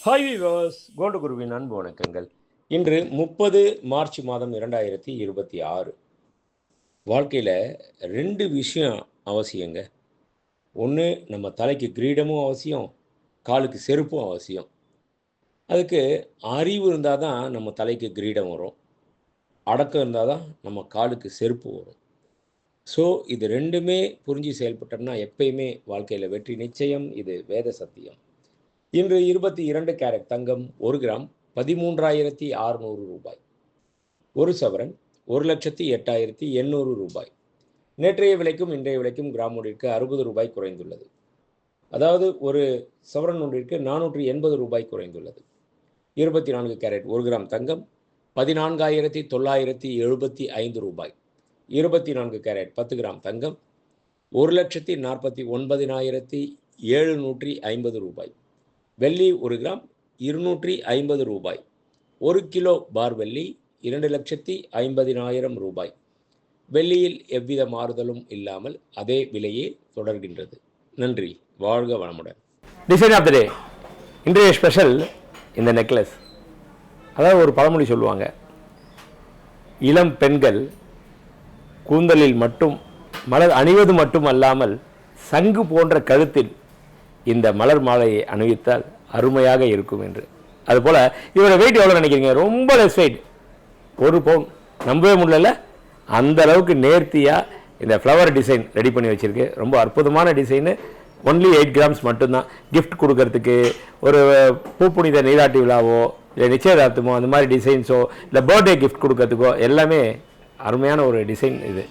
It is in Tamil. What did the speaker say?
ஹாய் விவர்ஸ், கோல்டு குருவின் அன்பு வணக்கங்கள். இன்று 30 மார்ச் மாதம் 2026. வாழ்க்கையில் 2 விஷயம் அவசியங்க. ஒன்று, நம்ம தலைக்கு கிரீடமும் அவசியம், காலுக்கு செருப்பும் அவசியம். அதுக்கு அறிவு இருந்தால் தான் நம்ம தலைக்கு கிரீடம் வரும், அடக்கம் இருந்தால் தான் நம்ம காலுக்கு செருப்பு வரும். ஸோ இது ரெண்டுமே புரிஞ்சு செயல்பட்டோம்னா எப்பயுமே வாழ்க்கையில் வெற்றி நிச்சயம். இது வேத சத்தியம். இன்று 22 கேரட் தங்கம் 1 கிராம் 13,600 ரூபாய். 1 சவரன் 1,08,800 ரூபாய். நேற்றைய விலைக்கும் இன்றைய விலைக்கும் கிராம் ஒன்றிற்கு 60 ரூபாய் குறைந்துள்ளது. அதாவது ஒரு சவரன் ஒன்றிற்கு 480 ரூபாய் குறைந்துள்ளது. 24 கேரட் 1 கிராம் தங்கம் 14,975 ரூபாய். 24 கேரட் 10 கிராம் தங்கம் 1,49,750 ரூபாய். வெள்ளி 1 கிராம் 250 ரூபாய். 1 கிலோ பார் வெள்ளி 2,50,000 ரூபாய். வெள்ளியில் எவ்வித மாறுதலும் இல்லாமல் அதே விலையே தொடர்கின்றது. நன்றி, வாழ்க வளமுடன். டிசைன் ஆஃப் த டே. இன்றைய ஸ்பெஷல் இந்த நெக்லஸ். அதாவது ஒரு பழமொழி சொல்லுவாங்க, இளம் பெண்கள் கூந்தலில் மட்டும் மலர் அணிவது மட்டும் அல்லாமல் சங்கு போன்ற கழுத்தில் இந்த மலர் மாலையை அணிவித்தால் அருமையாக இருக்கும் என்று. அதுபோல் இவரோட வெயிட் எவ்வளோ நினைக்கிறீங்க? ரொம்ப லெஸ் வெயிட், 1 பவுன். நம்பவே முடியல, அந்த அளவுக்கு நேர்த்தியாக இந்த ஃப்ளவர் டிசைன் ரெடி பண்ணி வச்சுருக்கு. ரொம்ப அற்புதமான டிசைனு. ஒன்லி 8 கிராம்ஸ் மட்டும்தான். கிஃப்ட் கொடுக்கறதுக்கு, ஒரு பூப்புனித நீராட்டி விழாவோ இல்லை நிச்சயதார்த்தமோ அந்த மாதிரி டிசைன்ஸோ இல்லை பர்த்டே கிஃப்ட் கொடுக்கறதுக்கோ எல்லாமே அருமையான ஒரு டிசைன் இது.